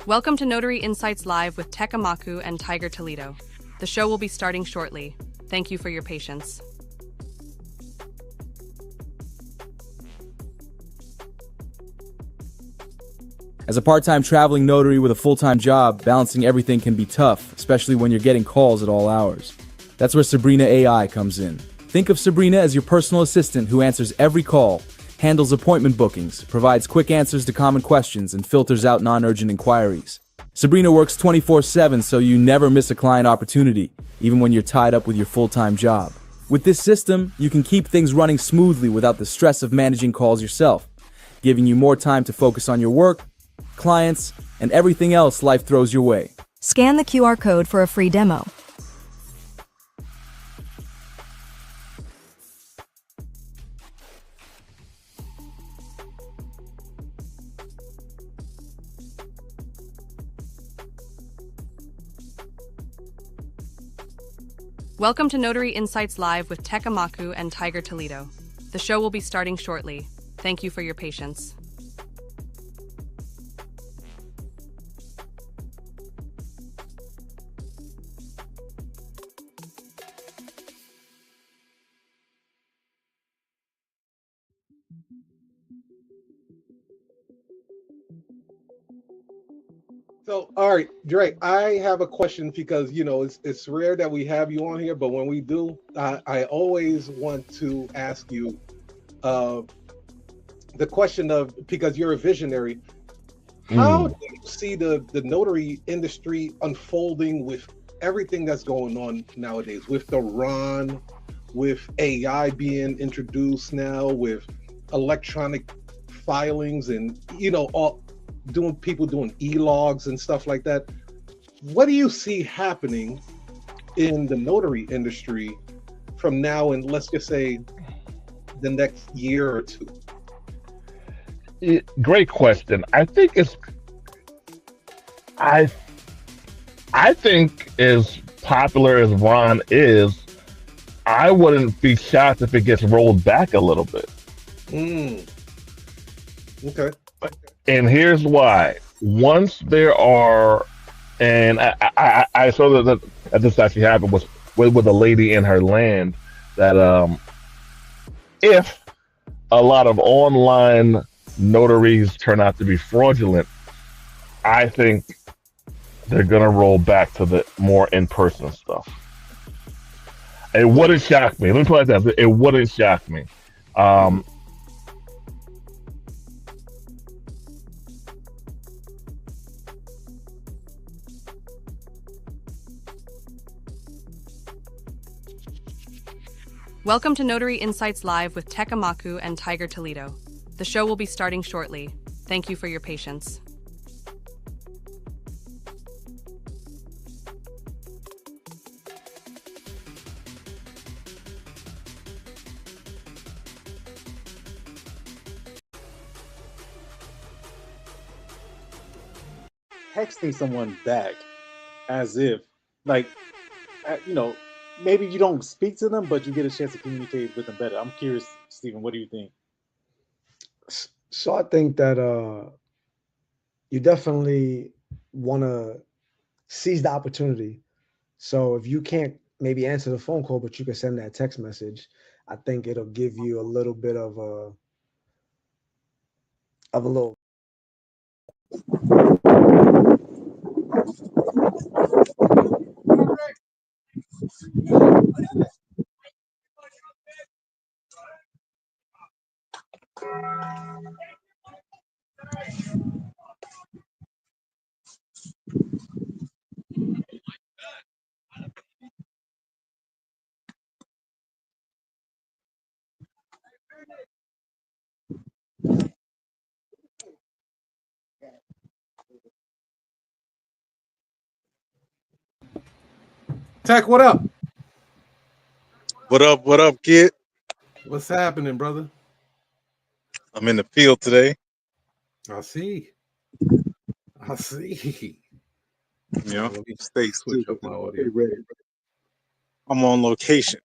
Welcome to Notary Insights Live with Tech Amaku and Tiger Toledo. The show will be starting shortly. Thank you for your patience. As a part-time traveling notary with a full-time job, balancing everything can be tough, especially when you're getting calls at all hours. That's where Sabrina AI comes in. Think of Sabrina as your personal assistant who answers every call, handles appointment bookings, provides quick answers to common questions, and filters out non-urgent inquiries. Sabrina works 24/7 so you never miss a client opportunity, even when you're tied up with your full-time job. With this system, you can keep things running smoothly without the stress of managing calls yourself, giving you more time to focus on your work, clients, and everything else life throws your way. Scan the QR code for a free demo. Welcome to Notary Insights Live with Tech Amaku and Tiger Toledo. The show will be starting shortly. Thank you for your patience. So, all right, Drake, I have a question because, it's rare that we have you on here, but when we do, I always want to ask you the question of, because you're a visionary, how do you see the notary industry unfolding with everything that's going on nowadays, with the run, with AI being introduced now, with electronic filings and, all people doing e-logs and stuff like that? What do you see happening in the notary industry from now and let's just say the next year or two? Great question. I think as popular as Ron is, I wouldn't be shocked if it gets rolled back a little bit. Okay. And here's why. Once there are, and I saw that this actually happened with a lady in her land, that if a lot of online notaries turn out to be fraudulent, I think they're gonna roll back to the more in-person stuff. It wouldn't shock me. Let me put it like that. It wouldn't shock me. Welcome to Notary Insights Live with Tech Amaku and Tiger Toledo. The show will be starting shortly. Thank you for your patience. Texting someone back as if, like, maybe you don't speak to them, but you get a chance to communicate with them better. I'm curious, Stephen, what do you think? So I think that you definitely want to seize the opportunity. So if you can't maybe answer the phone call, but you can send that text message, I think it'll give you a little bit of a little. Tech, what up? What up? What up, kid? What's happening, brother? I'm in the field today. I see. Let me stay Switch up stupid. my audio. I'm on location.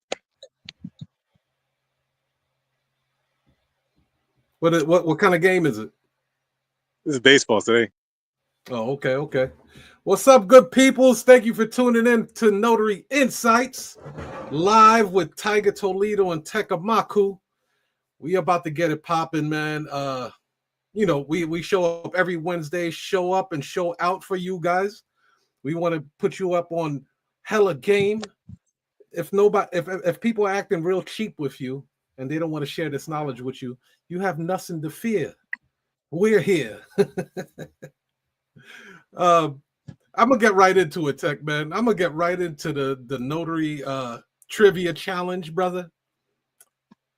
What kind of game is it? This is baseball today. Oh, okay, okay. What's up, good peoples? Thank you for tuning in to Notary Insights live with Tiger Toledo and Tekamaku. We about to get it popping, man. We show up every Wednesday, show up and show out for you guys. We want to put you up on hella game. If people are acting real cheap with you and they don't want to share this knowledge with you, you have nothing to fear. We're here. uh, I'm gonna get right into it, Tech man. I'm gonna get right into the notary trivia challenge, brother.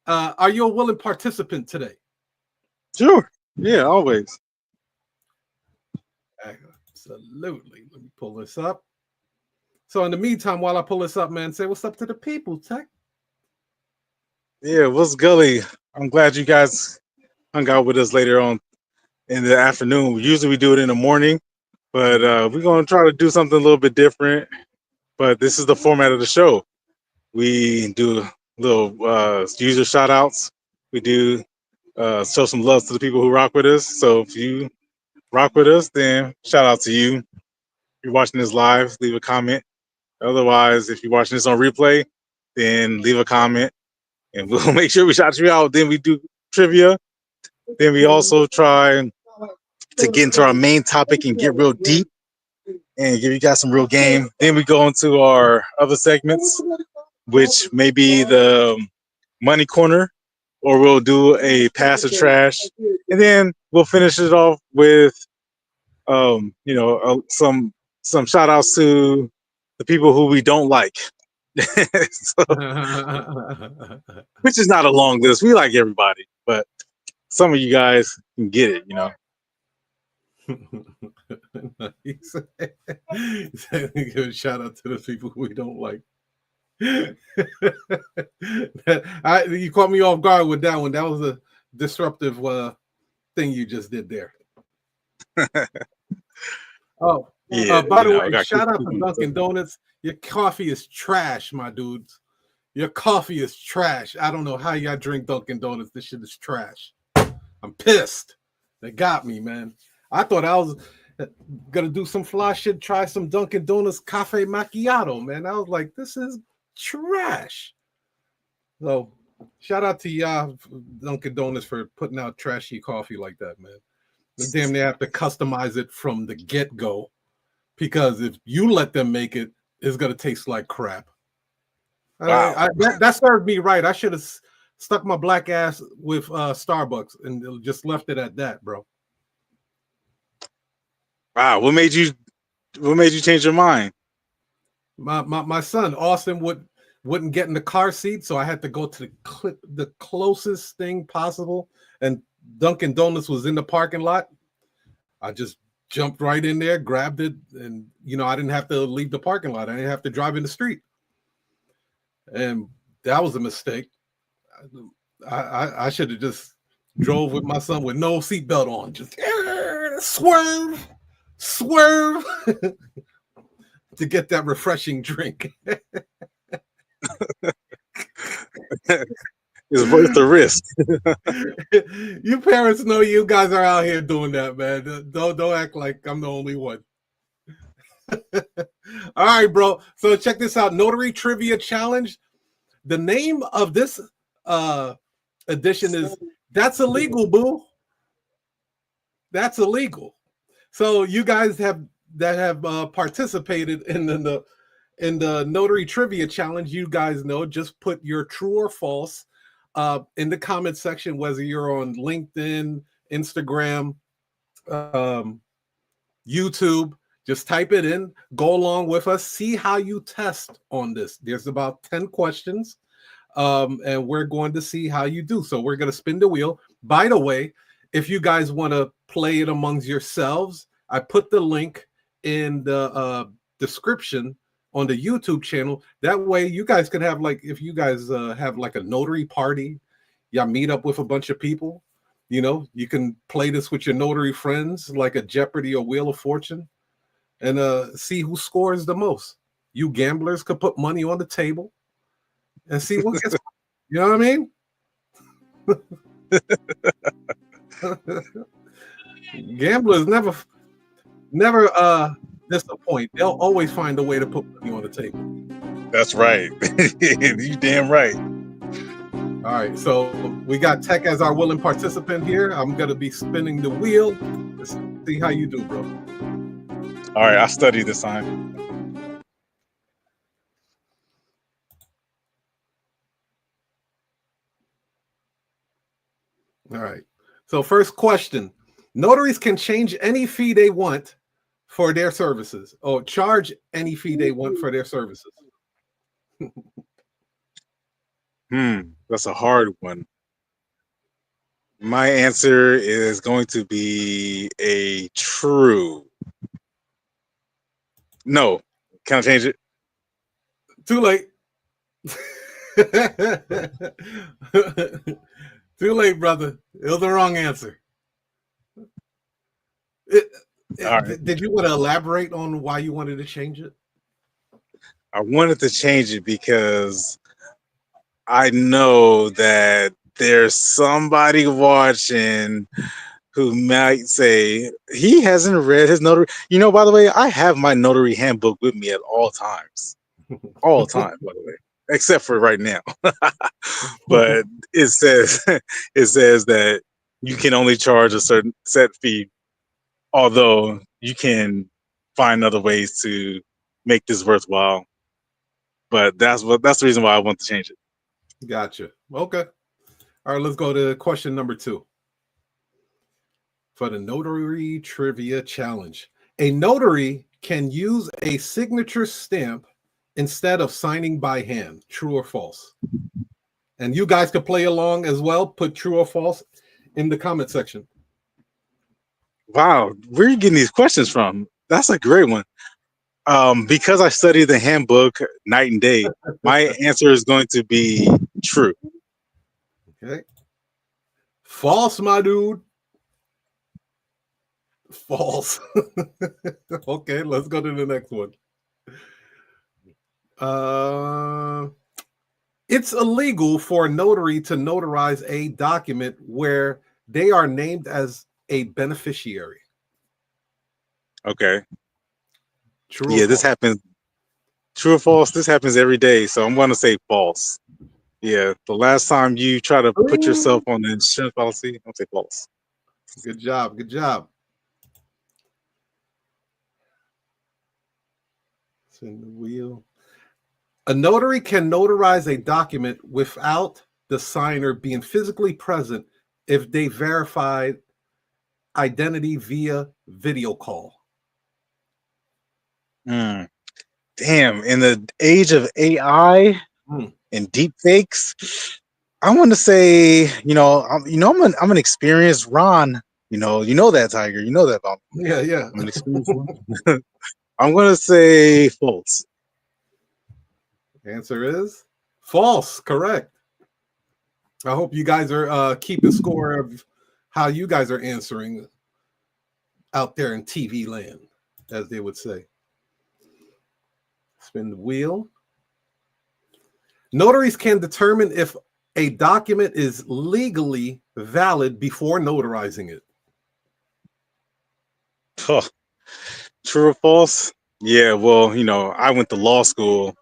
Are you a willing participant today? Sure. Yeah, always. Absolutely. Let me pull this up. So in the meantime, while I pull this up, man, say what's up to the people, Tech. Yeah, what's Gully? I'm glad you guys hung out with us later on in the afternoon. Usually we do it in the morning, but we're gonna try to do something a little bit different. But this is the format of the show. We do little user shout outs. We do show some love to the people who rock with us. So if you rock with us, then shout out to you. If you're watching this live, leave a comment. Otherwise, if you're watching this on replay, then leave a comment and we'll make sure we shout you out. Then we do trivia. Then we also try to get into our main topic and get real deep and give you guys some real game. Then we go into our other segments, which may be the money corner, or we'll do a pass or trash. And then we'll finish it off with some shout outs to the people who we don't like. So, which is not a long list. We like everybody, but some of you guys can get it, you know. He said, give a shout out to the people we don't like. You caught me off guard with that one. That was a disruptive thing you just did there. Oh, yeah. By the way, shout out to Dunkin' Donuts. Your coffee is trash, my dudes. Your coffee is trash. I don't know how y'all drink Dunkin' Donuts. This shit is trash. I'm pissed. They got me, man. I thought I was gonna do some fly shit, try some Dunkin' Donuts cafe macchiato, man. I was like, this is trash. So shout out to y'all, Dunkin' Donuts, for putting out trashy coffee like that, man. Damn, they have to customize it from the get-go, because if you let them make it, it's gonna taste like crap. Wow. That served me right. I should have stuck my black ass with Starbucks and just left it at that, bro. Wow, what made you change your mind? My son Austin wouldn't get in the car seat, so I had to go to the closest thing possible, and Dunkin' Donuts was in the parking lot. I just jumped right in there, grabbed it, and I didn't have to leave the parking lot. I didn't have to drive in the street, and that was a mistake. I should have just drove with my son with no seatbelt on, just swerve to get that refreshing drink. It's worth the risk. You parents know you guys are out here doing that, man. Don't act like I'm the only one. All right, bro. So check this out. Notary Trivia Challenge. The name of this edition is That's Illegal, Boo. That's illegal. So you guys have participated in the Notary Trivia Challenge, you guys know, just put your true or false in the comment section, whether you're on LinkedIn, Instagram, YouTube. Just type it in, go along with us, see how you test on this. There's about 10 questions, and we're going to see how you do. So we're going to spin the wheel. By the way, if you guys want to play it amongst yourselves, I put the link in the description on the YouTube channel. That way you guys can have, like, if you guys have like a notary party, y'all meet up with a bunch of people, you can play this with your notary friends, like a Jeopardy or Wheel of Fortune, and see who scores the most. You gamblers could put money on the table and see what gets, you know what I mean? Gamblers never, never disappoint. They'll always find a way to put money on the table. That's right. You damn right. All right, so we got Tech as our willing participant here. I'm gonna be spinning the wheel. Let's see how you do, bro. All right, I studied this time. All right. So first question. Notaries can change any fee they want for their services, or charge any fee they want for their services. That's a hard one. My answer is going to be a true. No. Can I change it? Too late. Too late, brother. It was the wrong answer. Right. Did you want to elaborate on why you wanted to change it? I wanted to change it because I know that there's somebody watching who might say he hasn't read his notary. You know, by the way, I have my notary handbook with me at all times. All the time, by the way, except for right now. But it says that you can only charge a certain set fee, although you can find other ways to make this worthwhile. But that's the reason why I want to change it. Gotcha. Okay. All right, let's go to question number 2 for the Notary Trivia Challenge. A notary can use a signature stamp instead of signing by hand. True or false? And you guys could play along as well. Put true or false in the comment section. Wow, where are you getting these questions from? That's a great one. Because I study the handbook night and day, my answer is going to be true. Okay. False, my dude. False. Okay, let's go to the next one. It's illegal for a notary to notarize a document where they are named as a beneficiary. Okay. True. Yeah, this happens. True or false? This happens every day, so I'm going to say false. Yeah, the last time you try to put yourself on the insurance policy, I'll say false. Good job. Good job. Spin the wheel. A notary can notarize a document without the signer being physically present if they verified identity via video call. Damn, in the age of AI and deep fakes, I want to say, I'm an experienced Ron. You know that, Tiger. You know that about me. Yeah. I'm an experienced Ron. I'm going to say false. Answer is false. Correct. I hope you guys are keeping score of how you guys are answering out there in TV land, as they would say. Spin the wheel. Notaries can determine if a document is legally valid before notarizing it. Huh. True or false? Yeah, well, I went to law school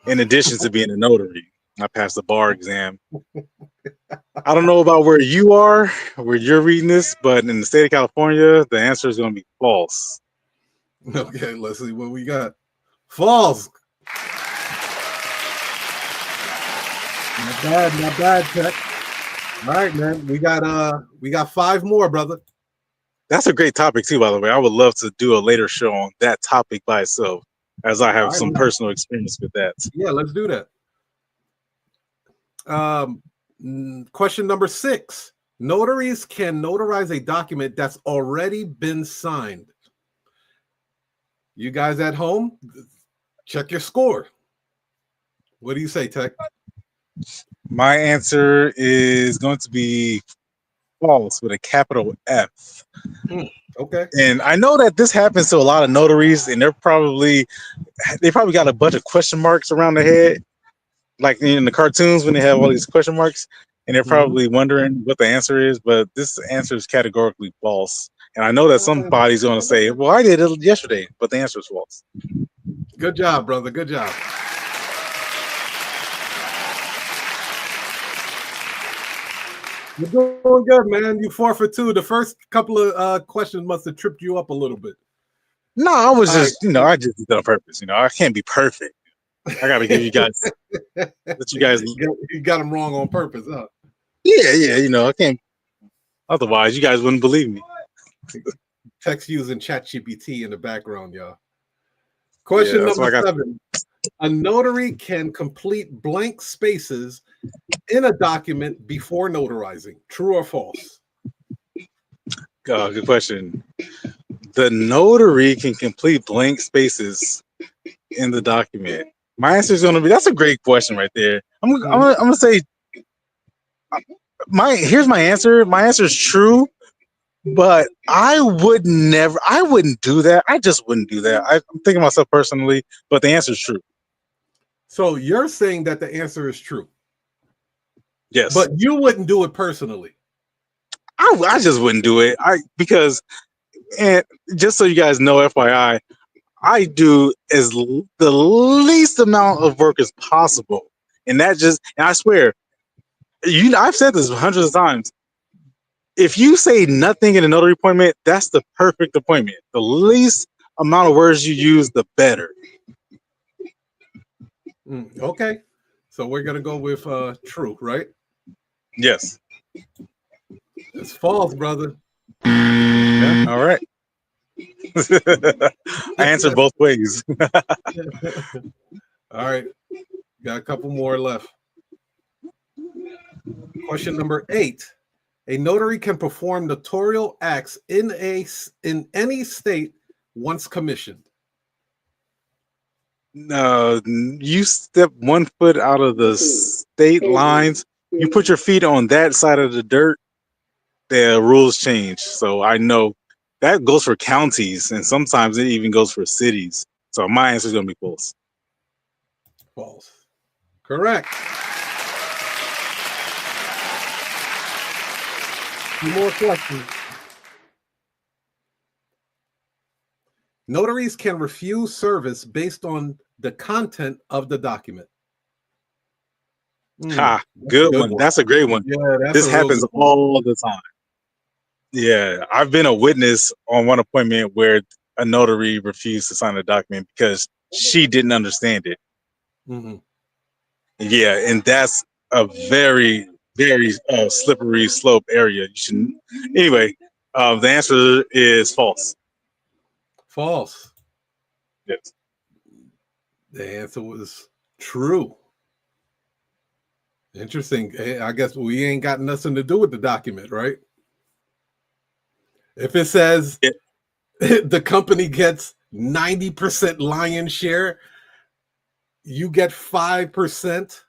in addition to being a notary. I passed the bar exam. I don't know about where you are, where you're reading this, but in the state of California, the answer is going to be false. Okay, let's see what we got. False. Not bad, Tech. All right, man. We got 5 more, brother. That's a great topic too, by the way. I would love to do a later show on that topic by itself, as I have some personal experience with that. Yeah, let's do that. Question number 6. Notaries can notarize a document that's already been signed. You guys at home, check your score. What do you say, Tech? My answer is going to be false with a capital F. Okay. And I know that this happens to a lot of notaries, and they probably got a bunch of question marks around their head, like in the cartoons when they have all these question marks, and they're probably wondering what the answer is. But this answer is categorically false. And I know that somebody's going to say, well, I did it yesterday, but the answer is false. Good job, brother. Good job. You're doing good, man. You 4 for 2. The first couple of questions must have tripped you up a little bit. No, I was All just, I just did it on purpose. I can't be perfect. I got to give you guys, let you guys. You got them wrong on purpose, huh? Yeah. I can't. Otherwise, you guys wouldn't believe me. Text using ChatGPT in the background, y'all. Question number 7. A notary can complete blank spaces in a document before notarizing. True or false? Good question. The notary can complete blank spaces in the document. My answer is going to be, that's a great question right there. I'm going to say, here's my answer. My answer is true, but I wouldn't do that. I just wouldn't do that. I'm thinking myself personally, but the answer is true. So you're saying that the answer is true? Yes. But you wouldn't do it personally? I just wouldn't do it. Because just so you guys know, FYI, I do the least amount of work as possible. And I swear, I've said this hundreds of times. If you say nothing in a notary appointment, that's the perfect appointment. The least amount of words you use, the better. Okay. So we're going to go with true, right? Yes. It's false, brother. Yeah, all right. I answered both ways. All right. Got a couple more left. Question number 8. A notary can perform notarial acts in any state once commissioned. No, you step 1 foot out of the state lines, you put your feet on that side of the dirt, the rules change. So I know that goes for counties, and sometimes it even goes for cities. So my answer is going to be false. False. Correct. 2 more questions. Notaries can refuse service based on the content of the document. Good one. That's a great one. Yeah, this happens all the time. Yeah, I've been a witness on one appointment where a notary refused to sign a document because she didn't understand it. Mm-hmm. Yeah, and that's a very, very slippery slope area. You shouldn't. Anyway, the answer is false. False. Yes. The answer was true. Interesting. I guess we ain't got nothing to do with the document, right? If it says the company gets 90% lion's share, you get 5%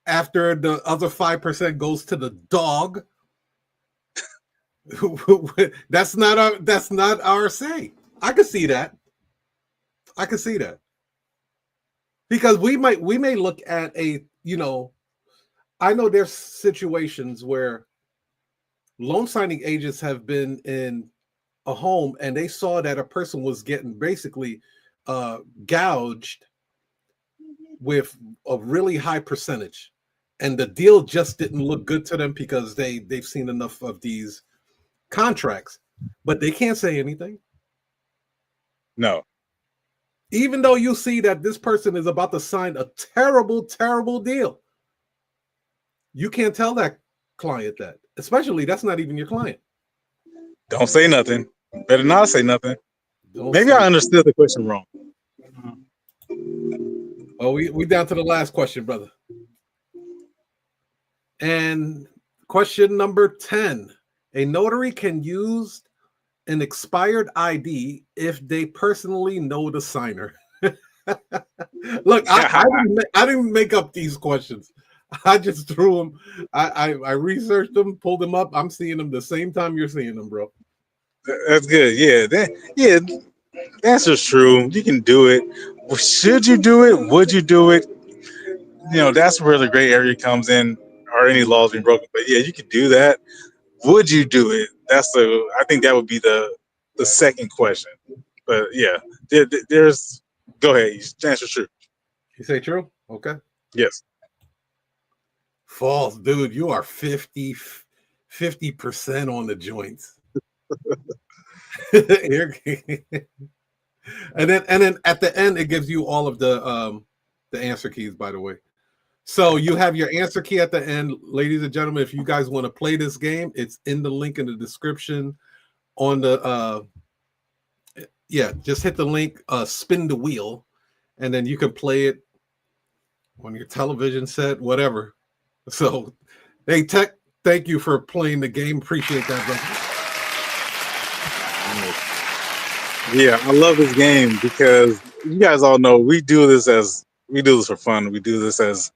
after the other 5% goes to the dog. That's not our say. I can see that. Because we may look at I know there's situations where loan signing agents have been in a home and they saw that a person was getting basically gouged with a really high percentage, and the deal just didn't look good to them because they've seen enough of these contracts, but they can't say anything. No. Even though you see that this person is about to sign a terrible, terrible deal, you can't tell that client that, especially that's not even your client. Don't say nothing. Better not say nothing. Maybe I understood the question wrong. Oh, we down to the last question, brother. And question number 10. A notary can use an expired ID if they personally know the signer. Look, I didn't make up these questions. I just threw them. I researched them, pulled them up. I'm seeing them the same time you're seeing them, bro. That's good. Yeah, the answer's true. You can do it. Should you do it? Would you do it? That's where the gray area comes in. Are any laws being broken? But yeah, you could do that. Would you do it? I think that would be the second question. But yeah, there's. Go ahead. Answer true. You say true? Okay. Yes. False, dude. You are 50% on the joints. and then at the end it gives you all of the answer keys, by the way. So you have your answer key at the end, ladies and gentlemen. If you guys want to play this game, it's in the link in the description. On the just hit the link, spin the wheel, and then you can play it on your television set, whatever. So, hey, Tech, thank you for playing the game. Appreciate that, brother. Yeah, I love this game because you guys all know we do this for fun. We do this as,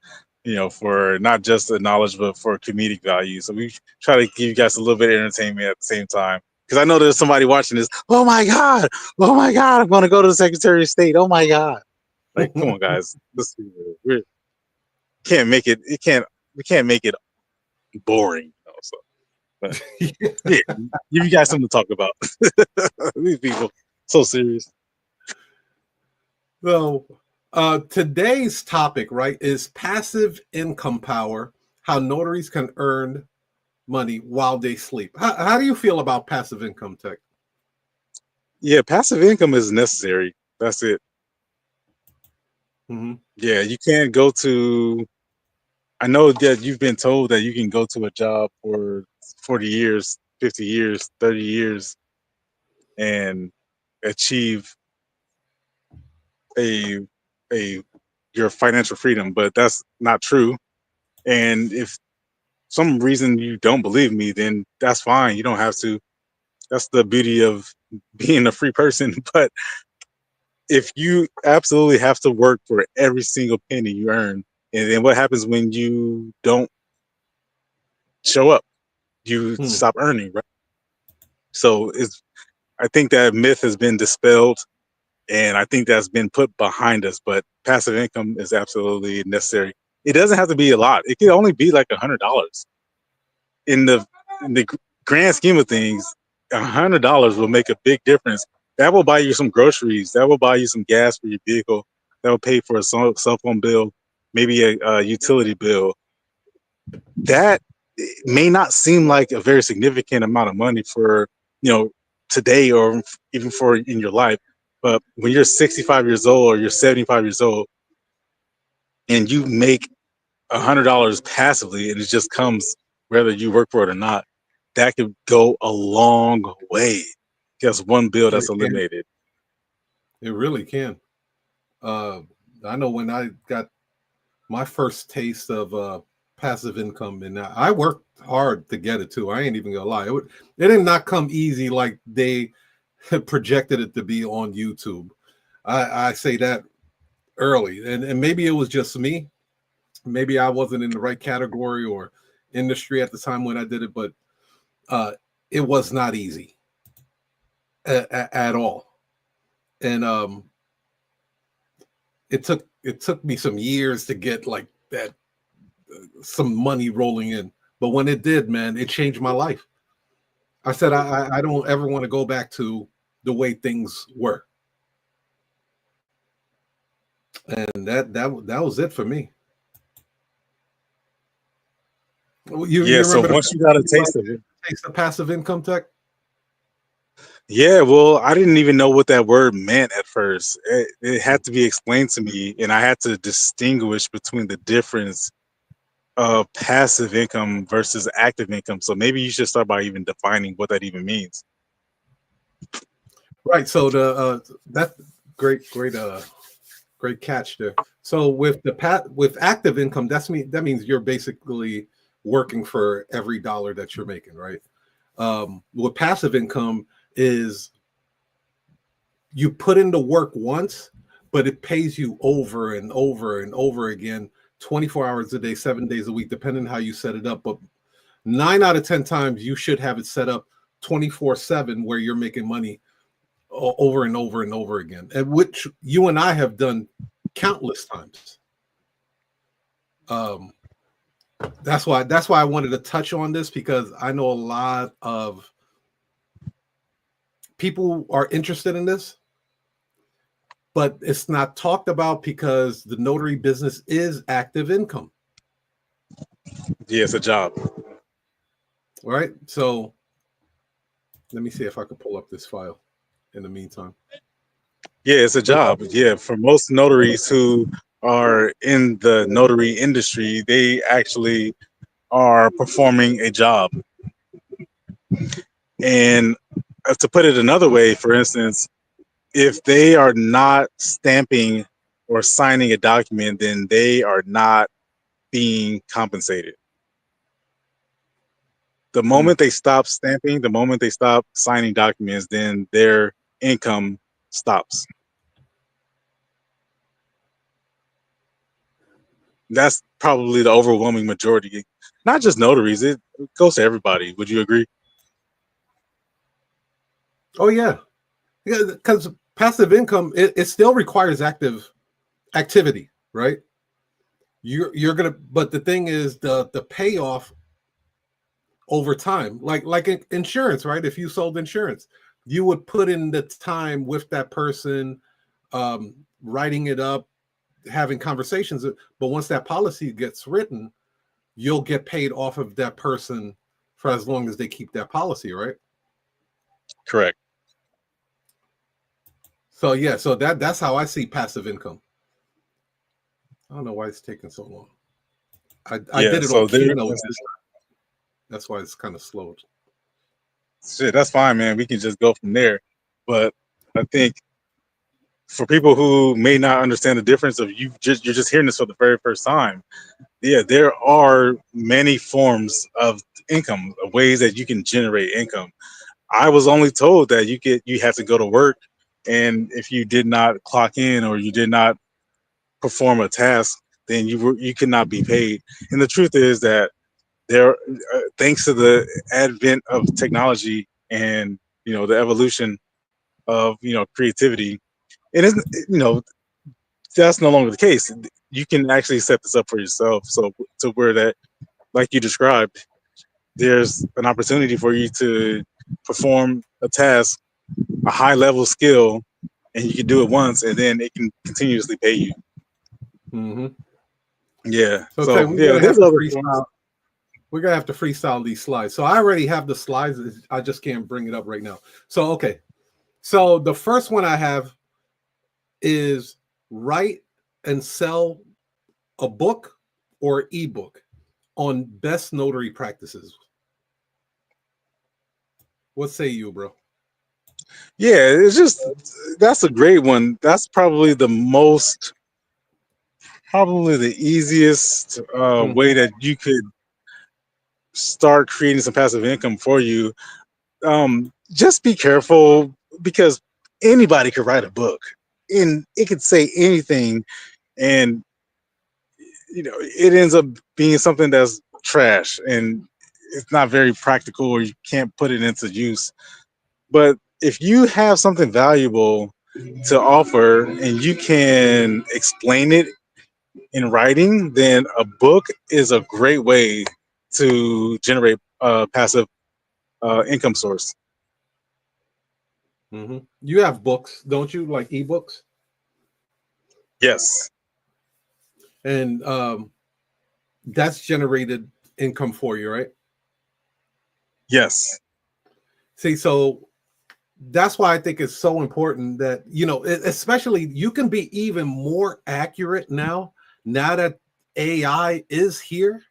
for not just the knowledge, but for comedic value. So we try to give you guys a little bit of entertainment at the same time. Because I know there's somebody watching this. Oh my God, I'm going to go to the Secretary of State. Oh my God. Like, come on, guys. We can't make it. We can't make it boring. So, but, yeah, give you guys something to talk about. These people. So serious. So today's topic, right, is passive income power, how notaries can earn money while they sleep. How do you feel about passive income, Tech? Yeah, passive income is necessary. That's it. Mm-hmm. Yeah, you can't go to, I know that you've been told that you can go to a job for 40 years, 50 years, 30 years and achieve your financial freedom, but that's not true. And if some reason you don't believe me, then that's fine. You don't have to. That's the beauty of being a free person. But if you absolutely have to work for every single penny you earn, and then what happens when you don't show up? You stop earning, right? So I think that myth has been dispelled. And I think that's been put behind us, but passive income is absolutely necessary. It doesn't have to be a lot. It can only be like $100. In the grand scheme of things, $100 will make a big difference. That will buy you some groceries. That will buy you some gas for your vehicle. That will pay for a cell phone bill, maybe a utility bill. That may not seem like a very significant amount of money for, today or even for in your life. But when you're 65 years old or you're 75 years old and you make $100 passively and it just comes whether you work for it or not, that could go a long way. Just one bill that's eliminated. It really can. I know when I got my first taste of passive income, and I worked hard to get it too. I ain't even gonna lie. It did not come easy like they projected it to be on YouTube. I say that early, and maybe it was just me. Maybe I wasn't in the right category or industry at the time when I did it, but it was not easy at all. And it took me some years to get like that, some money rolling in. But when it did, man, it changed my life. I said I don't ever want to go back to the way things were. And that was it for me. You So remember once you got a taste of it, taste of passive income, Tech? yeah, well, I didn't even know what that word meant at first. It had to be explained to me, and I had to distinguish between the difference of passive income versus active income. So maybe you should start by even defining what that even means. Right. So that's great catch there. So with with active income, that means you're basically working for every dollar that you're making, right? With passive income is you put in the work once, but it pays you over and over and over again, 24 hours a day, 7 days a week, depending on how you set it up. But 9 out of 10 times you should have it set up 24/7 where you're making money over and over and over again, and which you and I have done countless times. That's why I wanted to touch on this, because I know a lot of people are interested in this, but it's not talked about because the notary business is active income. Yeah, it's a job. All right. So let me see if I can pull up this file in the meantime. Yeah, it's a job. Yeah, for most notaries who are in the notary industry, they actually are performing a job. And to put it another way, for instance, if they are not stamping or signing a document, then they are not being compensated. The moment they stop stamping, the moment they stop signing documents, then their income stops. That's probably the overwhelming majority. Not just notaries, it goes to everybody. Would you agree? Oh yeah, because passive income it still requires active activity, right? You're gonna, but the thing is the payoff over time, like insurance, right? If you sold insurance, you would put in the time with that person, writing it up, having conversations. But once that policy gets written, you'll get paid off of that person for as long as they keep that policy, right? Correct. So yeah, so that's how I see passive income. I don't know why it's taking so long. I Yeah, did it on so there, Keynote. That's why it's kind of slowed. shit, that's fine, man. We can just go from there. But I think for people who may not understand the difference of you're just hearing this for the very first time, yeah, there are many forms of income, of ways that you can generate income. I was only told that you have to go to work, and if you did not clock in or you did not perform a task, then you could not be paid. And the truth is that there, thanks to the advent of technology and the evolution of creativity, it isn't that's no longer the case. You can actually set this up for yourself, so to where that, like you described, there's an opportunity for you to perform a task, a high level skill, and you can do it once, and then it can continuously pay you. Mm-hmm. Yeah. So So we're yeah, gonna have there's to other forms. freestyle. We're gonna have to freestyle these slides. So I already have the slides. I just can't bring it up right now. So okay. So the first one I have is write and sell a book or ebook on best notary practices. What say you, bro? Yeah, it's just that's a great one. That's probably the easiest way that you could start creating some passive income for you. Just be careful because anybody could write a book and it could say anything, and it ends up being something that's trash and it's not very practical, or you can't put it into use. But if you have something valuable to offer and you can explain it in writing, then a book is a great way to generate a passive income source. Mm-hmm. You have books, don't you? Like ebooks, Yes. and that's generated income for you, right? Yes. See, so that's why I think it's so important that especially you can be even more accurate now that AI is here.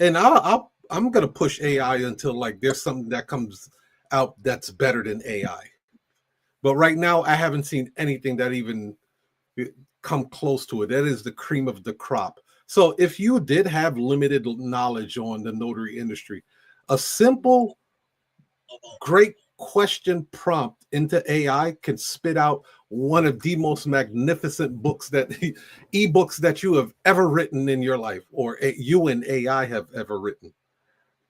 And I'm gonna push AI until like there's something that comes out that's better than AI. But right now, I haven't seen anything that even come close to it. That is the cream of the crop. So if you did have limited knowledge on the notary industry, a simple, great question prompt into AI can spit out one of the most magnificent books that ebooks that you have ever written in your life, or you and AI have ever written.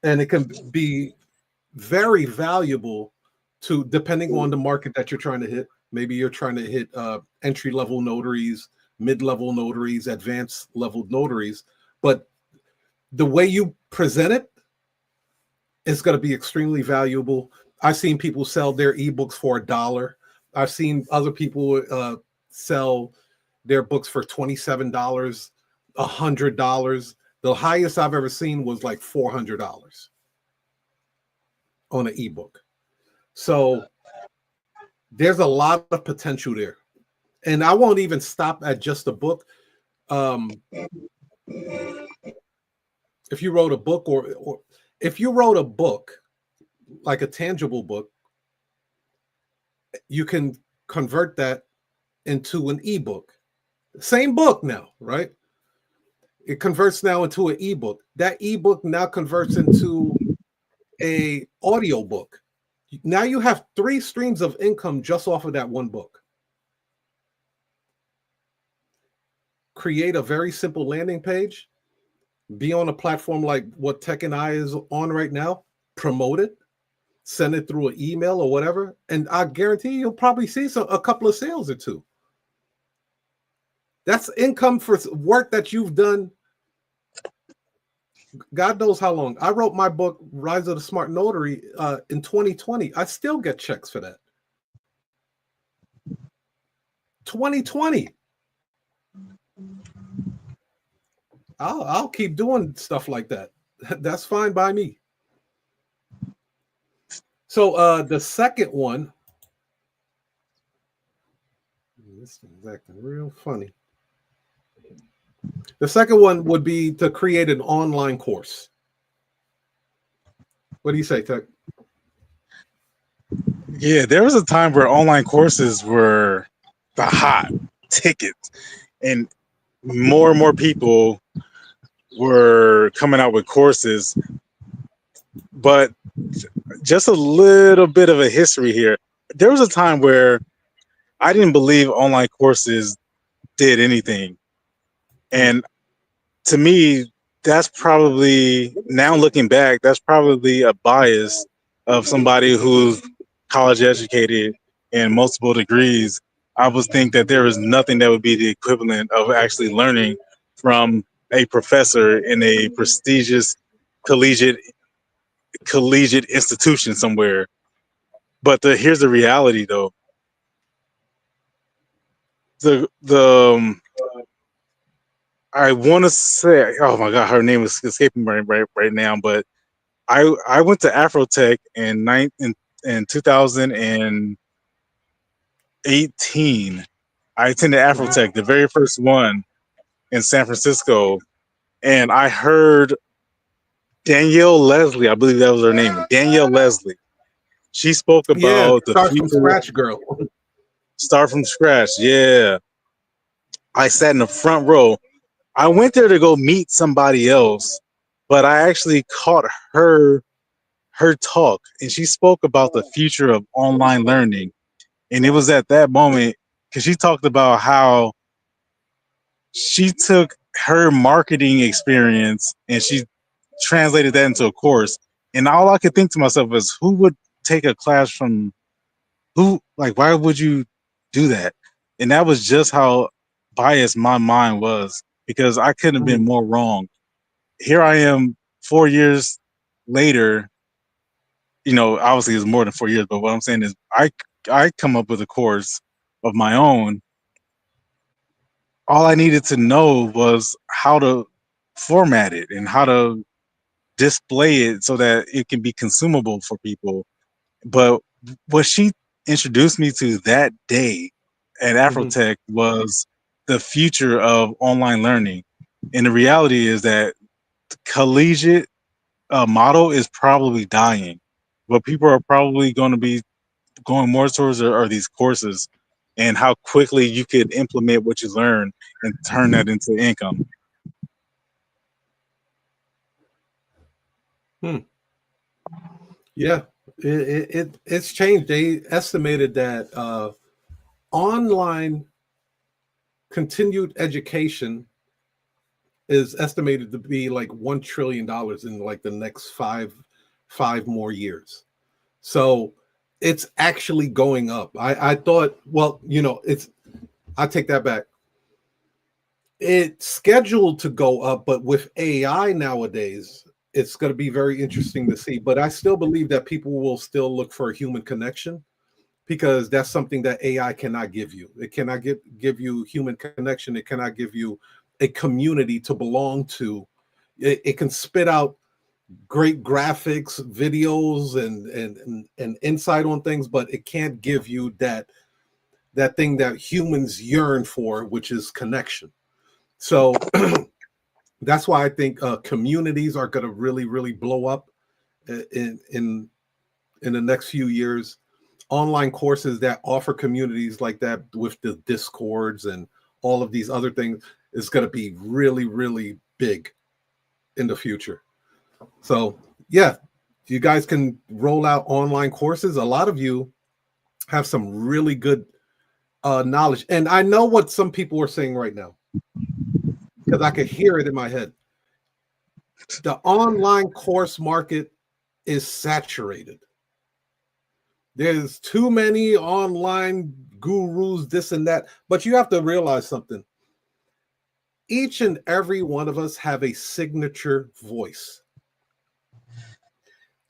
And it can be very valuable to, depending on the market that you're trying to hit. Maybe you're trying to hit entry level notaries, mid-level notaries, advanced level notaries, but the way you present it is going to be extremely valuable. I've seen people sell their ebooks for $1. I've seen other people sell their books for $27, $100. The highest I've ever seen was like $400 on an ebook. So there's a lot of potential there. And I won't even stop at just a book. If you wrote a book or if you wrote a book, like a tangible book, you can convert that into an ebook. Same book now, right? It converts now into an ebook. That ebook now converts into a audio book. Now you have 3 streams of income just off of that one book. Create a very simple landing page. Be on a platform like what Tech and I is on right now. Promote it. Send it through an email or whatever. And I guarantee you'll probably see a couple of sales or 2. That's income for work that you've done. God knows how long. I wrote my book, Rise of the Smart Notary, in 2020. I still get checks for that. 2020. I'll keep doing stuff like that. That's fine by me. So the second one, this is acting real funny. The second one would be to create an online course. What do you say, Tech? Yeah, there was a time where online courses were the hot ticket, and more people were coming out with courses. But just a little bit of a history here. There was a time where I didn't believe online courses did anything. And to me, that's probably, now looking back, that's probably a bias of somebody who's college educated and multiple degrees. I would think that there is nothing that would be the equivalent of actually learning from a professor in a prestigious collegiate institution somewhere. But here's the reality, though. I want to say, oh my God, her name is escaping me right now. But I went to Afrotech in 2018. I attended Afrotech, the very first one in San Francisco, and I heard Danielle Leslie, I believe that was her name, Danielle Leslie. She spoke about the Start from future. scratch, girl. Start from scratch, yeah. I sat in the front row. I went there to go meet somebody else, but I actually caught her talk, and she spoke about the future of online learning. And it was at that moment, because she talked about how she took her marketing experience and she translated that into a course. And all I could think to myself is, who would take a class from who? Like, why would you do that? And that was just how biased my mind was, because I couldn't have been more wrong. Here I am 4 years later. You know, obviously it's more than 4 years, but what I'm saying is I come up with a course of my own. All I needed to know was how to format it and how to display it so that it can be consumable for people. But what she introduced me to that day at Afrotech was the future of online learning. And the reality is that the collegiate model is probably dying. What people are probably going to be going more towards are these courses and how quickly you could implement what you learn and turn that into income. Yeah, it's changed. They estimated that online continued education is estimated to be like $1 trillion in like the next five more years. So it's actually going up. I thought, well, I take that back. It's scheduled to go up, but with AI nowadays, it's going to be very interesting to see. But I still believe that people will still look for a human connection, because that's something that AI cannot give you. It cannot give you human connection. It cannot give you a community to belong to. It can spit out great graphics, videos, and insight on things, but it can't give you that thing that humans yearn for, which is connection. So that's why I think communities are going to really, really blow up in the next few years. Online courses that offer communities like that with the discords and all of these other things is going to be really, really big in the future. So yeah, you guys can roll out online courses. A lot of you have some really good knowledge. And I know what some people are saying right now, because I could hear it in my head. The online course market is saturated. There's too many online gurus, this and that. But you have to realize something. Each and every one of us have a signature voice.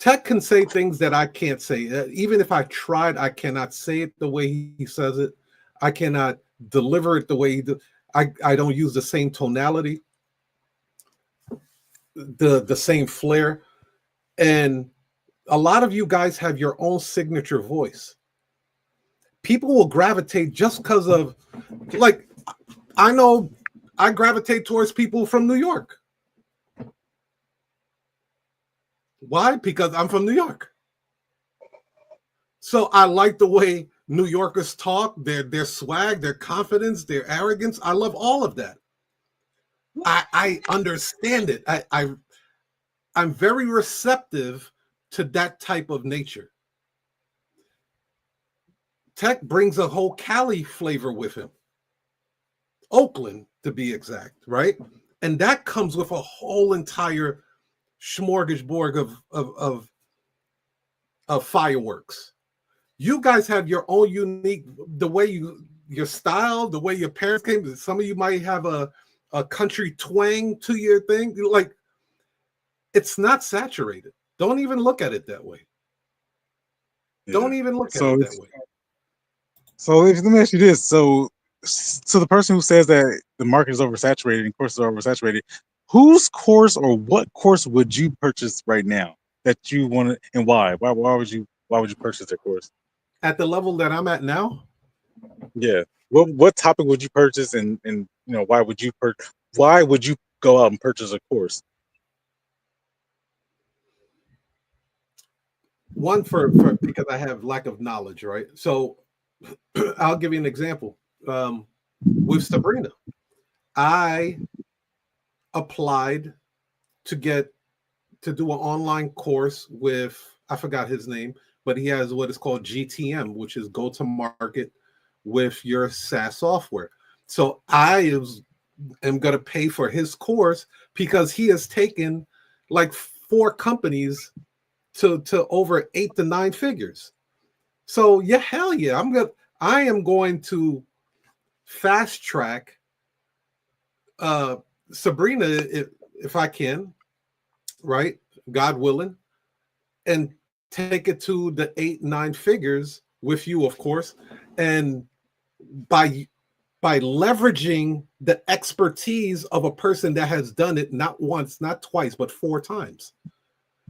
Tech can say things that I can't say. Even if I tried, I cannot say it the way he says it. I cannot deliver it the way he does. I don't use the same tonality, the same flair. And a lot of you guys have your own signature voice. People will gravitate just because of, like, I know I gravitate towards people from New York. Why? Because I'm from New York. So I like the way New Yorkers talk, their swag, their confidence, their arrogance. I love all of that. I understand it. I'm very receptive to that type of nature. Tech brings a whole Cali flavor with him. Oakland, to be exact, right? And that comes with a whole entire smorgasbord of fireworks. You guys have your own unique, the way your style, the way your parents came. Some of you might have a country twang to your thing. Like, it's not saturated. Don't even look at it that way. Yeah. Don't even look at it that way. So let me ask you this. So the person who says that the market is oversaturated and courses are oversaturated, whose course or what course would you purchase right now that you want to, and why? Why would you purchase their course? At the level that I'm at now? Yeah. What topic would you purchase, and why would you go out and purchase a course? One, for because I have lack of knowledge, right? So I'll give you an example. With Sabrina, I applied to do an online course with, I forgot his name, but he has what is called GTM, which is go to market with your SaaS software. So I am going to pay for his course because he has taken like 4 companies to over 8 to 9 figures. So yeah, hell yeah, I am going to fast track Sabrina if I can, right? God willing, and take it to the 8, 9 figures with you, of course, and by leveraging the expertise of a person that has done it not once, not twice, but 4 times.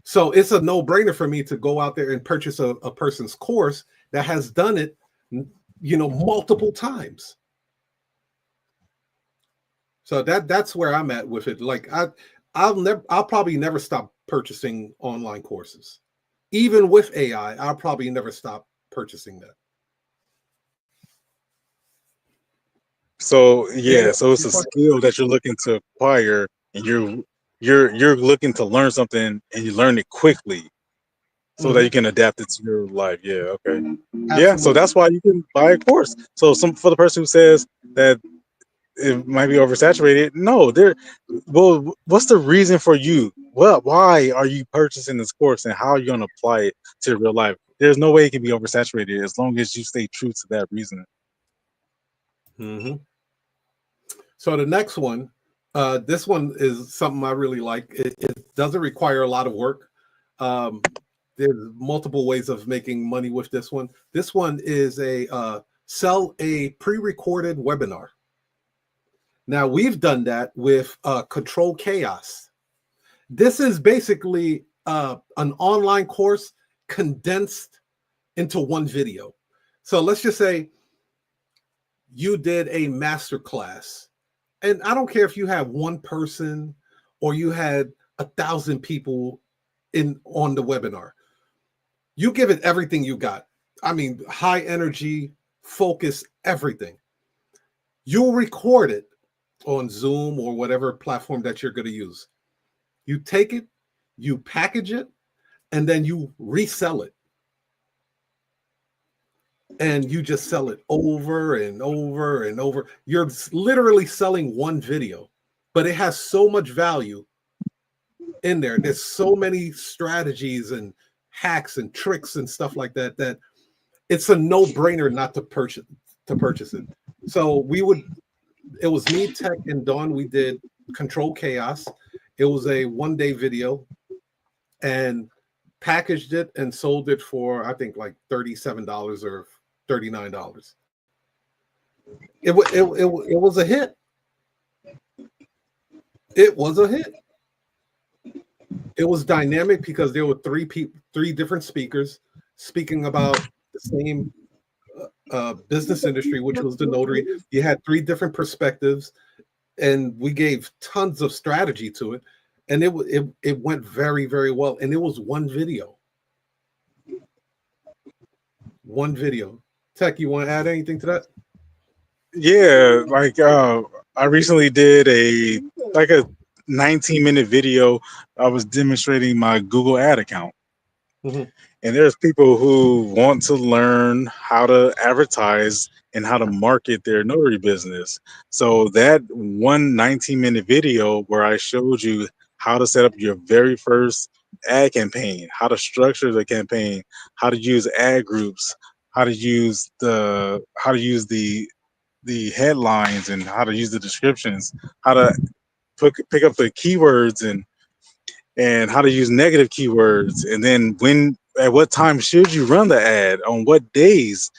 So it's a no-brainer for me to go out there and purchase a person's course that has done it, multiple times. So that's where I'm at with it. Like I'll probably never stop purchasing online courses. Even with AI, I'll probably never stop purchasing that. So so it's a skill that you're looking to acquire, and you're looking to learn something, and you learn it quickly, so that you can adapt it to your life. Yeah, okay. Absolutely. Yeah, so that's why you can buy a course. So for the person who says that it might be oversaturated, no, what's the reason for you? Why are you purchasing this course, and how are you going to apply it to real life? There's no way it can be oversaturated as long as you stay true to that reason. So the next one This one is something I really like. It doesn't require a lot of work. There's multiple ways of making money with this one. This one is a sell a pre-recorded webinar. Now we've done that with Control Chaos. This is basically an online course condensed into one video. So let's just say you did a master class, and I don't care if you have one person or you had 1,000 people on the webinar. You give it everything you got. I mean, high energy, focus, everything. You'll record it on Zoom or whatever platform that you're going to use. You take it, you package it, and then you resell it. And you just sell it over and over and over. You're literally selling one video, but it has so much value in there. There's so many strategies and hacks and tricks and stuff like that that it's a no-brainer not to purchase it. So it was me, Tech, and Dawn. We did Control Chaos. It was a one-day video, and packaged it and sold it for, I think, like $37 or $39. It was a hit. It was a hit. It was dynamic because there were three different speakers speaking about the same business industry, which was the notary. You had three different perspectives, and we gave tons of strategy to it, and it went very, very well. And it was one video. One video. Tech, you want to add anything to that? Yeah, like I recently did a 19-minute video. I was demonstrating my Google ad account. Mm-hmm. And there's people who want to learn how to advertise and how to market their notary business. So that one 19-minute video where I showed you how to set up your very first ad campaign, how to structure the campaign, how to use ad groups, how to use the headlines, and how to use the descriptions, how to pick up the keywords and how to use negative keywords, and then at what time should you run the ad, on what days,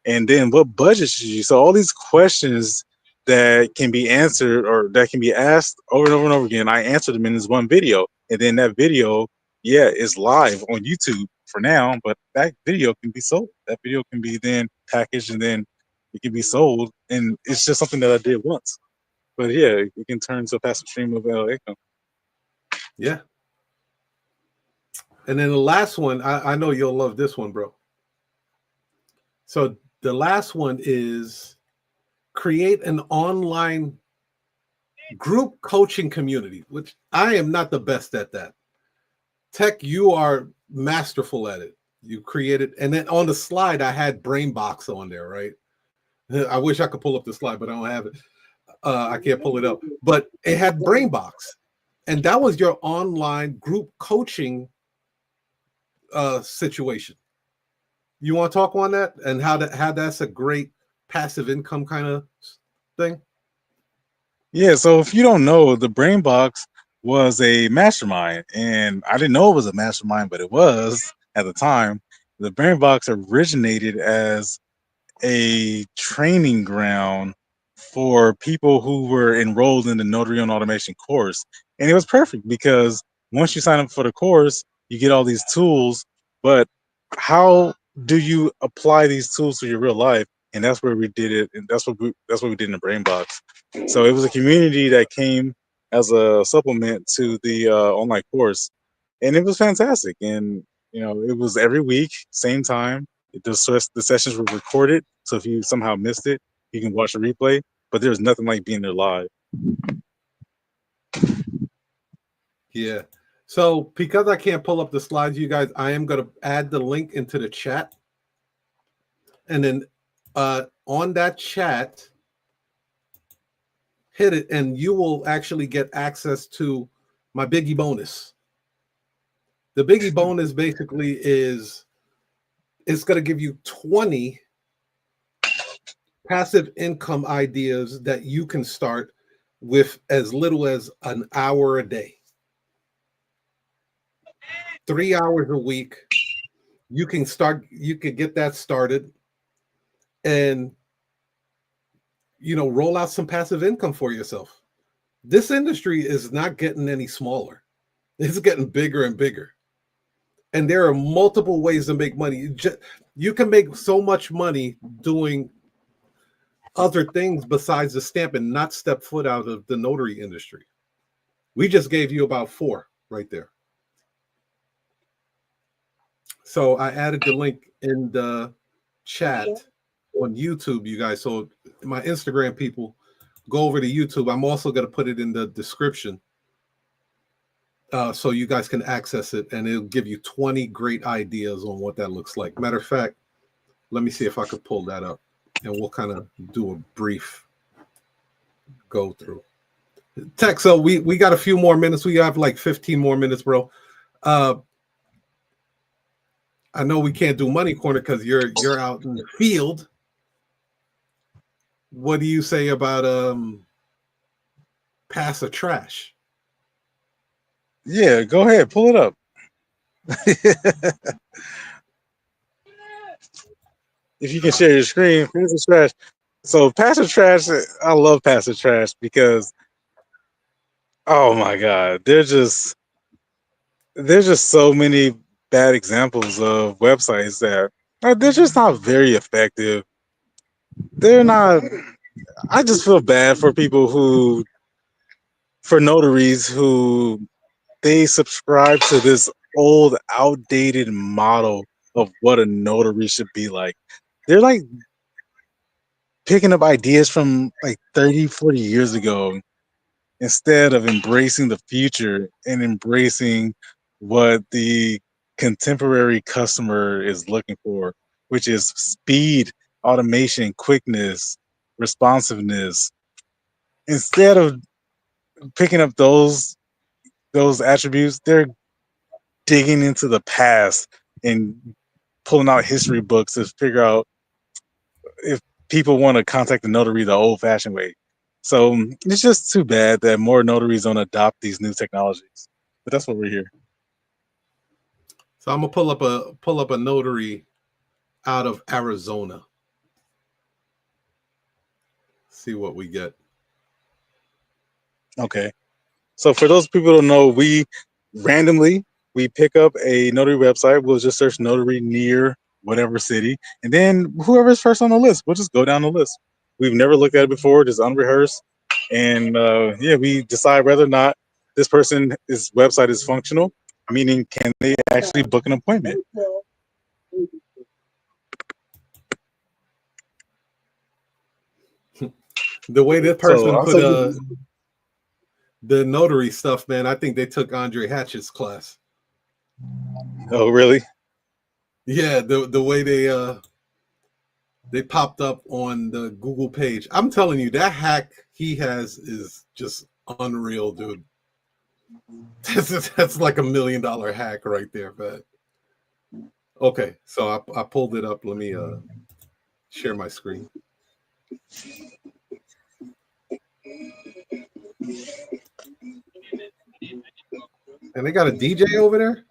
and then what budget should you. So all these questions that can be answered or that can be asked over and over and over again, I answered them in this one video. And then that video, is live on YouTube for now, but that video can be sold. That video can be then packaged and then it can be sold. And it's just something that I did once. But yeah, it can turn to a passive stream of income. Yeah. And then the last one, I know you'll love this one, bro. So the last one is create an online group coaching community, which I am not the best at that. Tech, you are masterful at it. You created, and then on the slide, I had Brainbox on there, right? I wish I could pull up the slide, but I don't have it. I can't pull it up. But it had Brainbox, and that was your online group coaching situation. You want to talk on that and how that's a great passive income kind of thing? Yeah, so if you don't know, the Brain Box was a mastermind, and I didn't know it was a mastermind, but it was at the time. The Brain Box originated as a training ground for people who were enrolled in the Notary and Automation course. And it was perfect because once you sign up for the course, you get all these tools, but how do you apply these tools to your real life? And that's where we did it, and that's what we did in the Brain Box. So it was a community that came as a supplement to the online course, and it was fantastic. And it was every week, same time. The sessions were recorded, so if you somehow missed it, you can watch a replay. But there's nothing like being there live. Yeah. So because I can't pull up the slides, you guys, I am going to add the link into the chat. And then on that chat, hit it, and you will actually get access to my Biggie bonus. The Biggie bonus basically is it's going to give you 20 passive income ideas that you can start with as little as an hour a day, 3 hours a week. You can get that started and roll out some passive income for yourself. This industry is not getting any smaller. It's getting bigger and bigger. And there are multiple ways to make money. You can make so much money doing other things besides the stamp and not step foot out of the notary industry. We just gave you about 4 right there. So I added the link in the chat on YouTube, you guys. So my Instagram people, go over to YouTube. I'm also going to put it in the description so you guys can access it, and it'll give you 20 great ideas on what that looks like. Matter of fact, let me see if I could pull that up, and we'll kind of do a brief go through. Tech, so we got a few more minutes. We have like 15 more minutes, bro. I know we can't do Money Corner because you're out in the field. What do you say about Pass or Trash? Yeah, go ahead, pull it up. If you can share your screen, Pass or Trash. So Pass or Trash, I love Pass or Trash because, oh my God, there's just so many bad examples of websites that they're just not very effective. They're not. I just feel bad for people for notaries who they subscribe to this old, outdated model of what a notary should be like. They're like picking up ideas from like 30, 40 years ago instead of embracing the future and embracing what the contemporary customer is looking for, which is speed, automation, quickness, responsiveness. Instead of picking up those attributes, they're digging into the past and pulling out history books to figure out if people want to contact the notary the old-fashioned way. So it's just too bad that more notaries don't adopt these new technologies. But that's what we're here. So I'm gonna pull up a notary out of Arizona. See what we get. Okay. So for those people who don't know, we randomly pick up a notary website. We'll just search notary near whatever city, and then whoever's first on the list, we'll just go down the list. We've never looked at it before, just unrehearsed, and we decide whether or not this person's website is functional, meaning can they actually book an appointment. The way this person put the notary stuff, man, I think they took Andre Hatchett's class. Oh, really? Yeah, the way they popped up on the Google page. I'm telling you, that hack he has is just unreal, dude. That's like $1 million hack right there, man. Okay, so I pulled it up. Let me share my screen. And they got a DJ over there?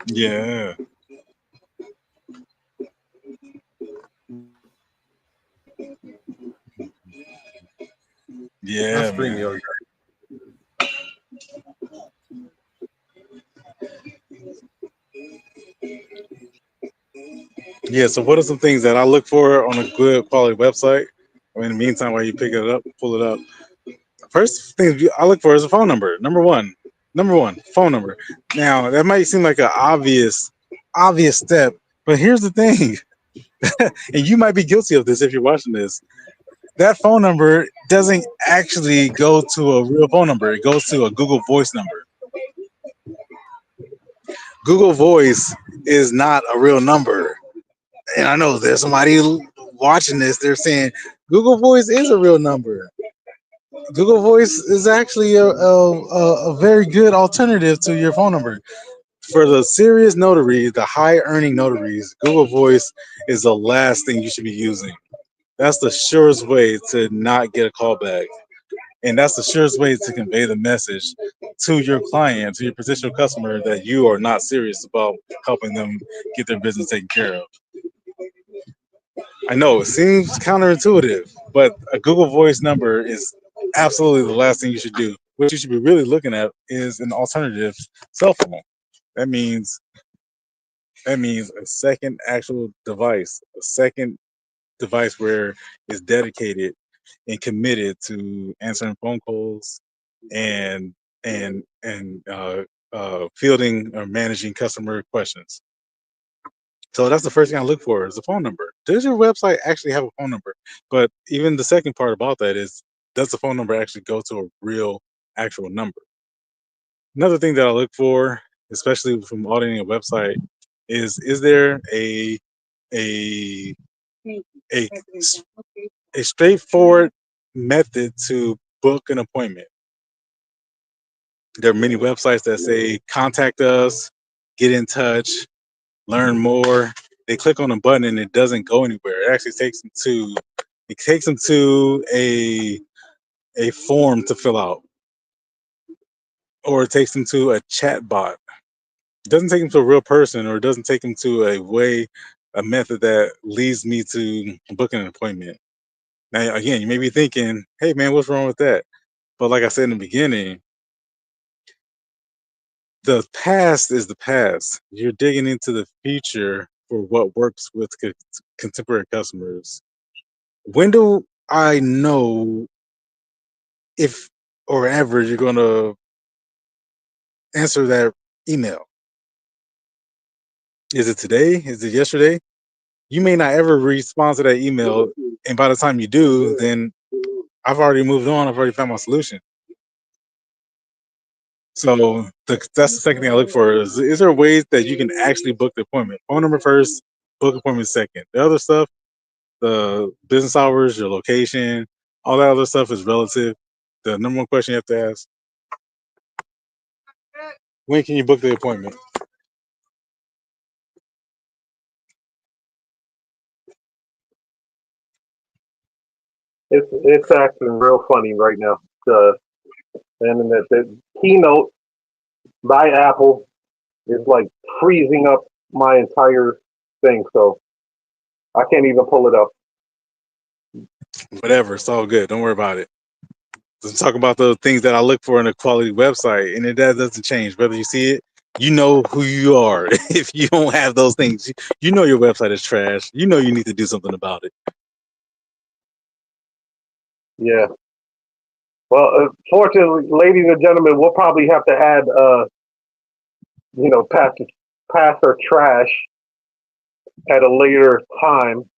Yeah. Yeah, man. Yeah, so what are some things that I look for on a good quality website? In the meantime, while you pick it up, pull it up. First thing I look for is a phone number. Number one, phone number. Now, that might seem like an obvious step, but here's the thing. And you might be guilty of this if you're watching this. That phone number doesn't actually go to a real phone number. It goes to a Google Voice number. Google Voice is not a real number. And I know there's somebody watching this. They're saying Google Voice is a real number. Google Voice is actually a very good alternative to your phone number. For the serious notaries, the high earning notaries, Google Voice is the last thing you should be using. That's the surest way to not get a call back. And that's the surest way to convey the message to your client, to your potential customer, that you are not serious about helping them get their business taken care of. I know it seems counterintuitive, but a Google Voice number is absolutely the last thing you should do. What you should be really looking at is an alternative cell phone. That means a second actual device, a second device where it's dedicated and committed to answering phone calls and fielding or managing customer questions. So that's the first thing I look for is the phone number. Does your website actually have a phone number? But even the second part about that is, does the phone number actually go to a real actual number? Another thing that I look for, especially from auditing a website, is there a a a a straightforward method to book an appointment? There are many websites that say contact us, get in touch, learn more. They click on a button and it doesn't go anywhere. It actually takes them to a form to fill out, or it takes them to a chat bot. It doesn't take them to a real person, or it doesn't take them to a method that leads me to booking an appointment. Now, again, you may be thinking, hey man, what's wrong with that? But like I said in the beginning, the past is the past. You're digging into the future for what works with contemporary customers. When do I know if or ever you're going to answer that email? Is it today? Is it yesterday? You may not ever respond to that email, and by the time you do, then I've already moved on. I've already found my solution. So that's the second thing I look for is there ways that you can actually book the appointment? Phone number first, book appointment second. The other stuff, the business hours, your location, all that other stuff is relative. The number one question you have to ask, when can you book the appointment? It's acting real funny right now. And the keynote by Apple is like freezing up my entire thing, so I can't even pull it up. Whatever, it's all good. Don't worry about it. Let's talk about the things that I look for in a quality website, and that doesn't change. Whether you see it, you know who you are. If you don't have those things, you know your website is trash. You know you need to do something about it. Yeah. Well, fortunately, ladies and gentlemen, we'll probably have to add, pass or trash at a later time.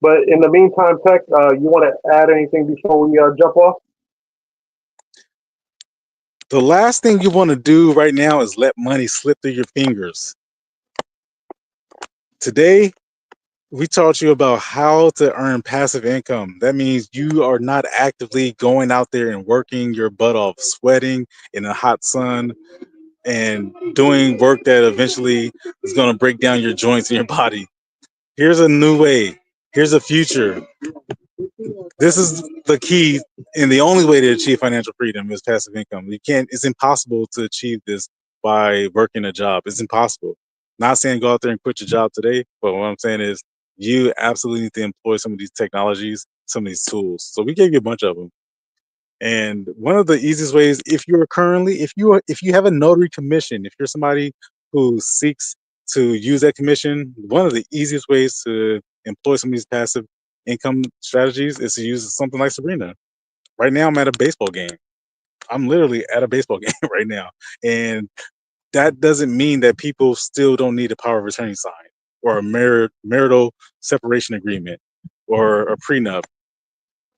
But in the meantime, Tech, you want to add anything before we jump off? The last thing you want to do right now is let money slip through your fingers. Today, we taught you about how to earn passive income. That means you are not actively going out there and working your butt off, sweating in the hot sun and doing work that eventually is going to break down your joints in your body. Here's a new way. Here's a future. This is the key and the only way to achieve financial freedom is passive income. It's impossible to achieve this by working a job. It's impossible. Not saying go out there and quit your job today, but what I'm saying is you absolutely need to employ some of these technologies, some of these tools. So we gave you a bunch of them. And one of the easiest ways, if you have a notary commission, if you're somebody who seeks to use that commission, one of the easiest ways to employ some of these passive income strategies is to use something like Sabrina. Right now, I'm at a baseball game. I'm literally at a baseball game right now, and that doesn't mean that people still don't need a power of attorney sign or a marital separation agreement or a prenup,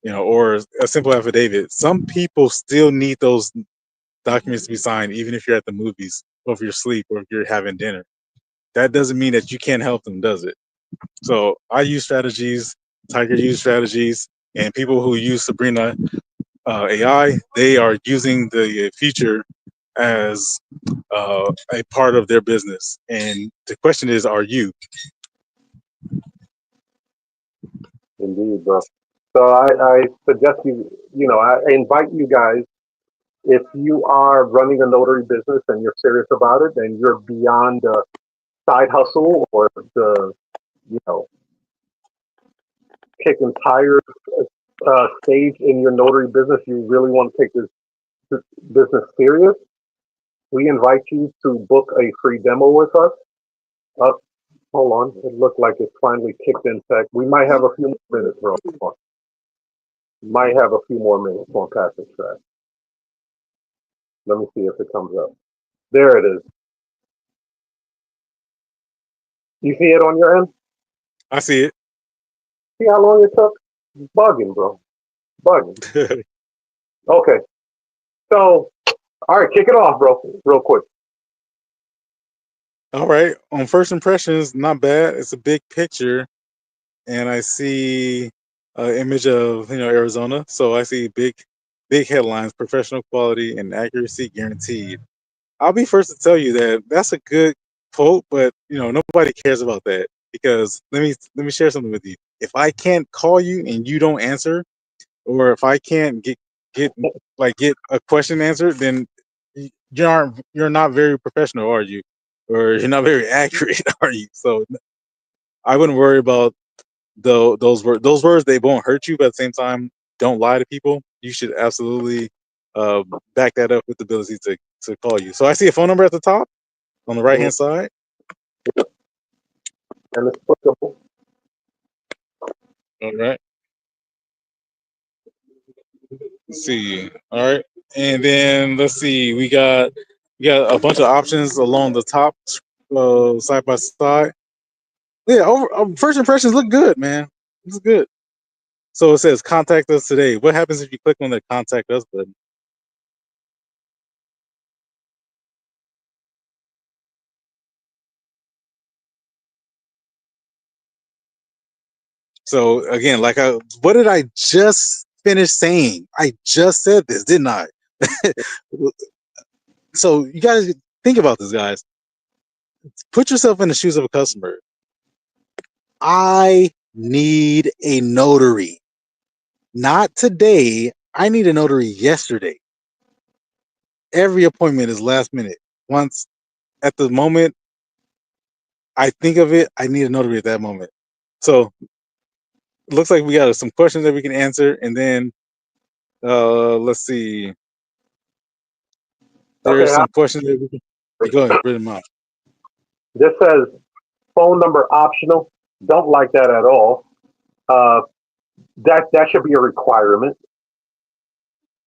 or a simple affidavit. Some people still need those documents to be signed, even if you're at the movies, or if you're asleep, or if you're having dinner. That doesn't mean that you can't help them, does it? So I use strategies, Tiger use strategies, and people who use Sabrina AI, they are using the feature as a part of their business. And the question is, are you? Indeed, bro. So I suggest I invite you guys, if you are running a notary business and you're serious about it and you're beyond the side hustle or the, you know, kicking tires stage in your notary business, you really want to take this business serious, we invite you to book a free demo with us. Hold on. It looked like it finally kicked in tech. We might have a few more minutes, bro. Might have a few more minutes on passing track. Let me see if it comes up. There it is. You see it on your end? I see See how long it took? Bugging, bro. Bugging. it. Okay. So, all right, kick it off, bro. Real quick. All right. On first impressions, not bad. It's a big picture, and I see an image of Arizona. So I see big headlines: professional quality and accuracy guaranteed. I'll be first to tell you that that's a good quote, but nobody cares about that because let me share something with you. If I can't call you and you don't answer, or if I can't get get a question answered, then you're not very professional, are you? Or you're not very accurate, are you? So I wouldn't worry about those words. Those words, they won't hurt you, but at the same time, don't lie to people. You should absolutely back that up with the ability to call you. So I see a phone number at the top on the right hand side. And it's clickable. All right. Let's see. All right. And then let's see. We got a bunch of options along the top, side by side. Yeah. First impressions look good, man. It's good. So it says contact us today. What happens if you click on the contact us button? So again, what did I just finish saying? I just said this, didn't I? So you guys think about this, guys. Put yourself in the shoes of a customer. I need a notary. Not today. I need a notary yesterday. Every appointment is last minute. Once at the moment I think of it, I need a notary at that moment. So it looks like we got some questions that we can answer, and then let's see. There's Okay. some questions that we can go ahead, read them out. This says phone number optional. Don't like that at all. Uh, that should be a requirement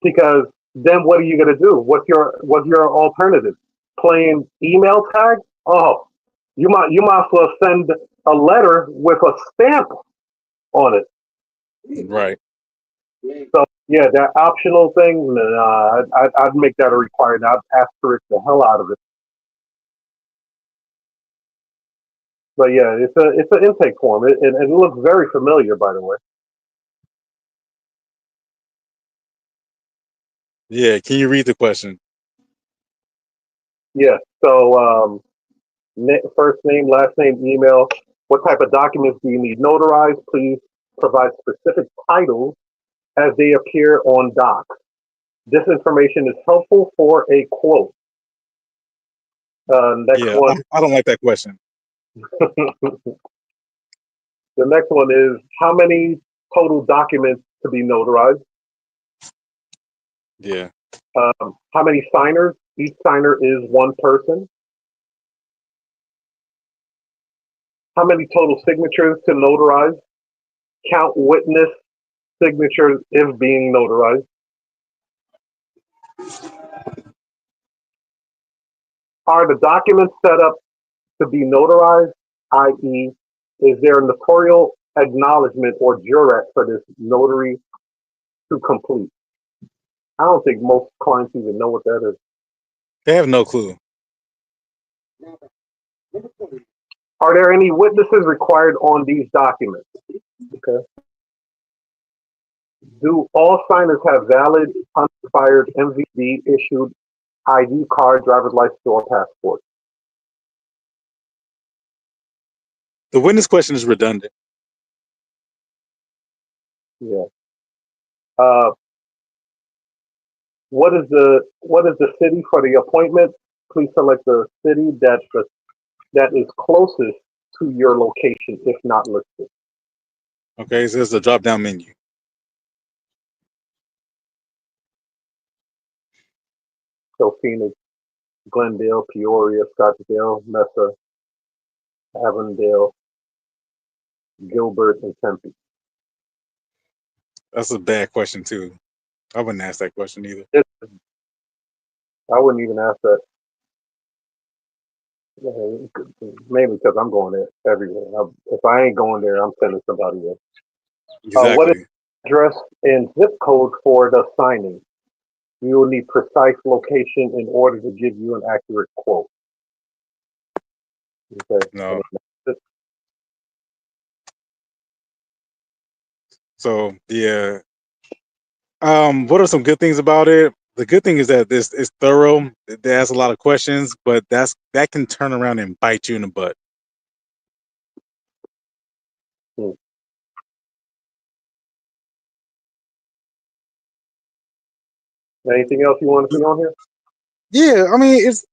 because then what are you going to do? What's your alternative? Playing email tag? Oh, you might as well send a letter with a stamp on it. Right. So yeah, that optional thing, nah, I'd make that a requirement. I'd asterisk the hell out of it. But yeah, it's an intake form. It looks very familiar, by the way. Yeah. Can you read the question? Yeah. So first name, last name, email. What type of documents do you need notarized? Please provide specific titles as they appear on docs. This information is helpful for a quote. Next Yeah, one. I don't like that question. The next one is how many total documents to be notarized? Yeah. How many signers? Each signer is one person. How many total signatures to notarize? Count witness signatures if being notarized. Are the documents set up to be notarized, i.e., is there a notarial acknowledgement or jurat for this notary to complete? I don't think most clients even know what that is. They have no clue. Are there any witnesses required on these documents? Okay. Do all signers have valid, unexpired MVD issued ID card, driver's license, or passport? The witness question is redundant. Yeah. Uh, what is the city for the appointment? Please select the city that is closest to your location, if not listed. Okay, so it's a drop down menu. So Phoenix, Glendale, Peoria, Scottsdale, Mesa, Avondale, Gilbert, and Tempe. That's a bad question too. I wouldn't ask that question either. I wouldn't even ask that. Mainly because I'm going there everywhere. If I ain't going there, I'm sending somebody there. What is Exactly. the address and zip code for the signing? You will need precise location in order to give you an accurate quote. Okay. No. So yeah. What are some good things about it? The good thing is that this is thorough. It has a lot of questions, but that can turn around and bite you in the butt. Hmm. Anything else you want to see on here? Yeah, I mean it's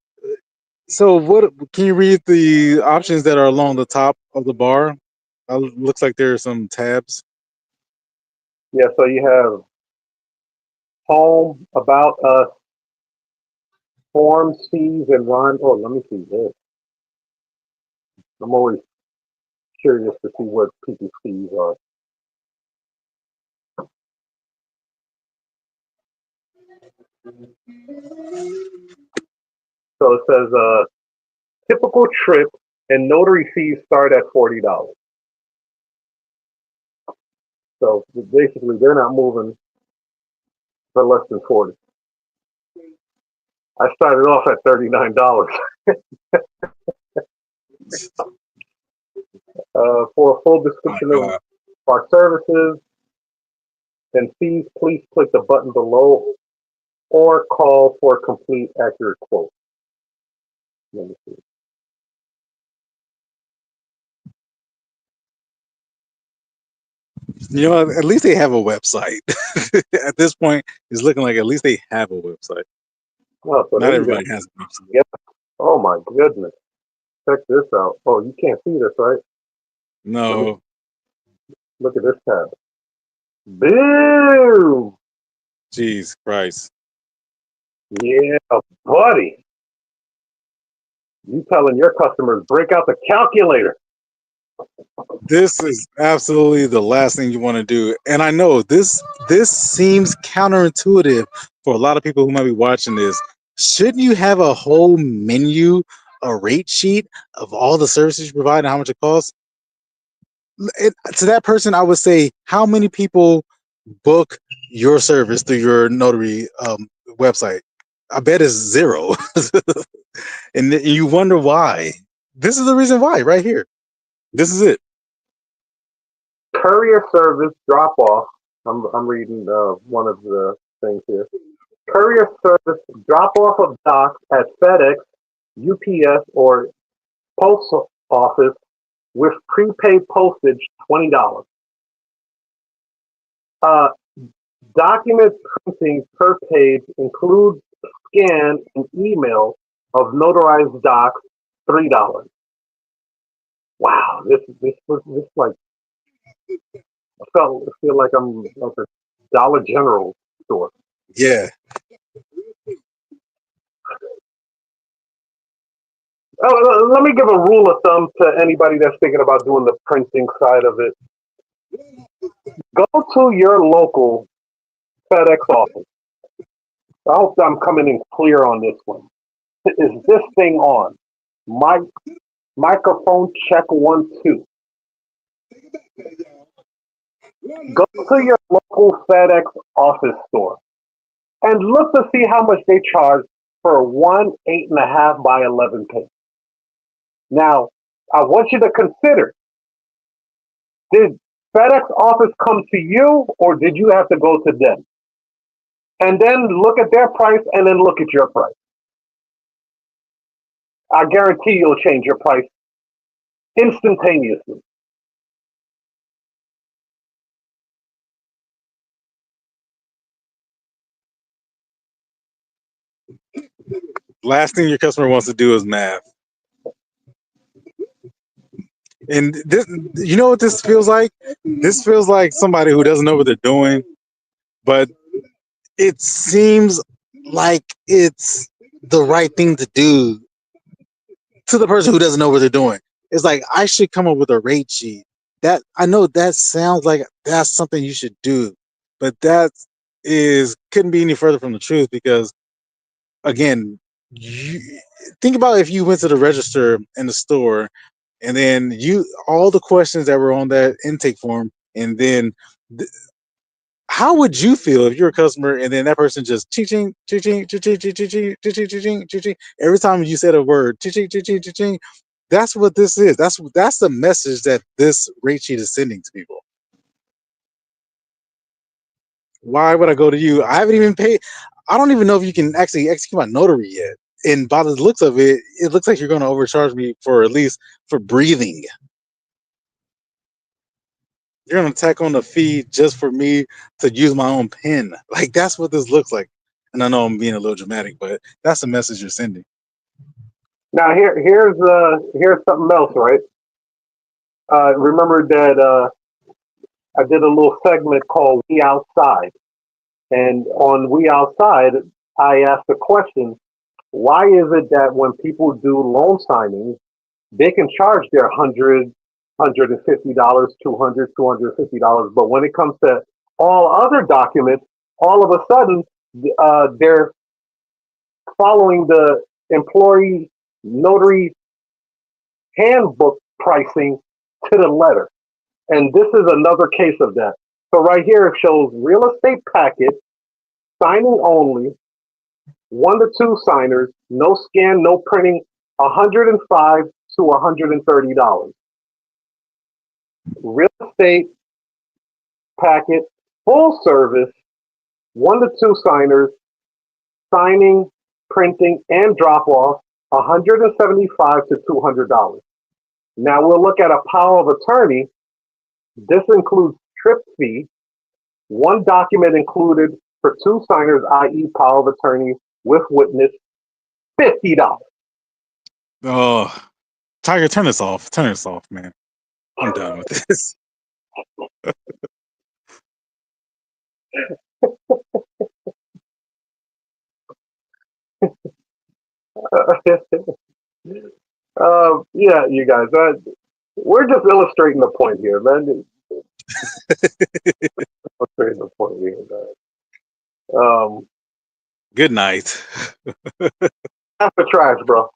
so. What can you read the options that are along the top of the bar? Looks like there are some tabs. Yeah, so you have home, about us, forms, fees, and run. Oh, let me see this. I'm always curious to see what people's fees are. So it says typical trip and notary fees start at $40. So basically, they're not moving for less than 40. I started off at $39. For a full My description of God. our services and fees, please click the button below or call for a complete accurate quote. Let me see. You know, at least they have a website. At this point, it's looking like at least they have a website. Oh, so Not they even everybody has a website. yeah. Oh my goodness. Check this out. Oh, you can't see this, right? Let me No. look at this tab. Boo! Jeez Christ. Yeah, buddy. You telling your customers break out the calculator. This is absolutely the last thing you want to do. And I know this seems counterintuitive for a lot of people who might be watching this. Shouldn't you have a whole menu, a rate sheet of all the services you provide and how much it costs? To that person, I would say, how many people book your service through your notary website? I bet it's zero. And you wonder why. This is the reason why, right here. This is it. Courier service drop off. I'm reading one of the things here. Courier service drop off of docs at FedEx, UPS, or post office with prepaid postage, $20. Uh, document printing per page includes scan and email of notarized docs, $3. Wow, this like I feel like I'm at the Dollar General store. Yeah. Let me give a rule of thumb to anybody that's thinking about doing the printing side of it. Go to your local FedEx office. I hope I'm coming in clear on this one. Is this thing on? Microphone check 1 2. Go to your local FedEx office store and look to see how much they charge for one 8.5 by 11 page. Now, I want you to consider: did FedEx office come to you, or did you have to go to them? And then look at their price, and then look at your price. I guarantee you'll change your price instantaneously. Last thing your customer wants to do is math. And this, you know what this feels like? This feels like somebody who doesn't know what they're doing, but it seems like it's the right thing to do to the person who doesn't know what they're doing. It's like, I should come up with a rate sheet. That, I know that sounds like that's something you should do, but that couldn't be any further from the truth, because again, you think about if you went to the register in the store, and then all the questions that were on that intake form, and then how would you feel if you're a customer and then that person just ching ching ching ching ching ching ching ching ching ching ching ching ching every time you said a word, ching ching ching ching ching ching? That's what this is. That's the message that this rate sheet is sending to people. Why would I go to you? I haven't even paid. I don't even know if you can actually execute my notary yet. And by the looks of it, it looks like you're going to overcharge me for, at least for breathing. You're going to tack on a fee just for me to use my own pen. Like, that's what this looks like. And I know I'm being a little dramatic, but that's the message you're sending. Now here's something else, right? Remember that I did a little segment called "We Outside," and on "We Outside," I asked the question: why is it that when people do loan signings, they can charge their $150, $250, but when it comes to all other documents, all of a sudden they're following the employee notary handbook pricing to the letter. And this is another case of that. So right here it shows real estate packet, signing only, 1 to 2 signers, no scan, no printing, $105 to $130. Real estate packet, full service, 1 to 2 signers, signing, printing, and drop off, $175 to $200. Now we'll look at a power of attorney. This includes trip fee, 1 document included for 2 signers, i.e., power of attorney with witness, $50. Oh, Tiger, turn this off. Turn this off, man. I'm done with this. Yeah, you guys, we're just illustrating the point here, man. Illustrating the point here, guys. Good night. That's the trash, bro.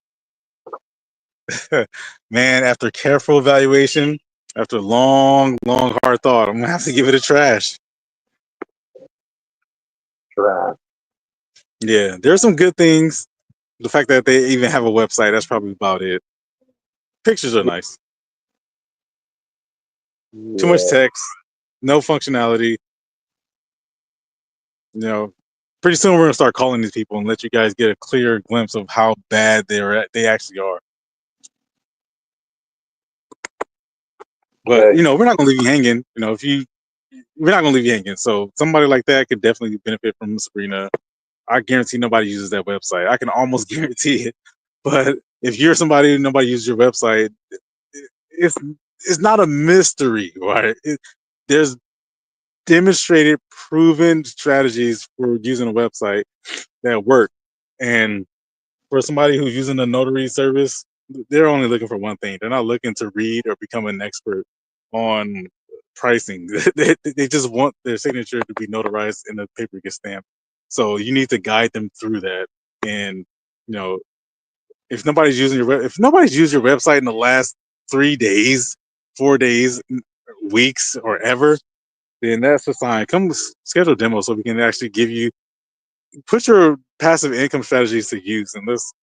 Man, after careful evaluation, after long, hard thought, I'm going to have to give it a trash. Trash. Yeah, there's some good things. The fact that they even have a website, that's probably about it. Pictures are nice. Yeah. Too much text, no functionality. You know, pretty soon we're going to start calling these people and let you guys get a clear glimpse of how bad they actually are. But, Okay. you know, we're not going to leave you hanging. You know, we're not going to leave you hanging. So somebody like that could definitely benefit from Sabrina. I guarantee nobody uses that website. I can almost guarantee it. But if you're somebody who nobody uses your website, it's not a mystery, right? There's demonstrated, proven strategies for using a website that work. And for somebody who's using a notary service, they're only looking for one thing. They're not looking to read or become an expert on pricing. They just want their signature to be notarized and the paper gets stamped. So you need to guide them through that. And you know, if nobody's used your website in the last 3 days, 4 days, weeks, or ever, then that's a sign. Come schedule a demo so we can actually put your passive income strategies to use, and let's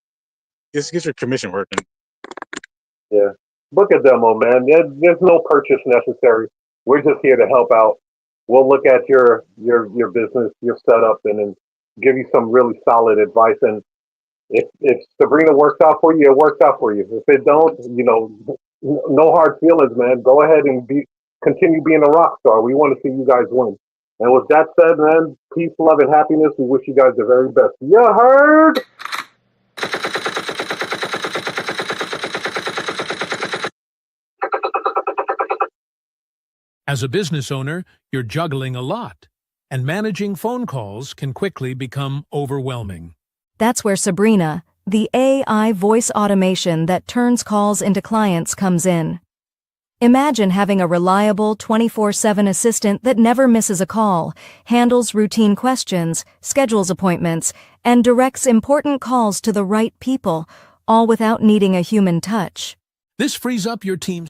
just get your commission working. Yeah. Book a demo, man. There's no purchase necessary. We're just here to help out. We'll look at your business, your setup, and then give you some really solid advice. And if Sabrina works out for you, it works out for you. If it don't, no hard feelings, man. Go ahead and continue being a rock star. We want to see you guys win. And with that said, man, peace, love, and happiness. We wish you guys the very best. You heard? As a business owner, you're juggling a lot, and managing phone calls can quickly become overwhelming. That's where Sabrina, the AI voice automation that turns calls into clients, comes in. Imagine having a reliable 24/7 assistant that never misses a call, handles routine questions, schedules appointments, and directs important calls to the right people, all without needing a human touch. This frees up your team's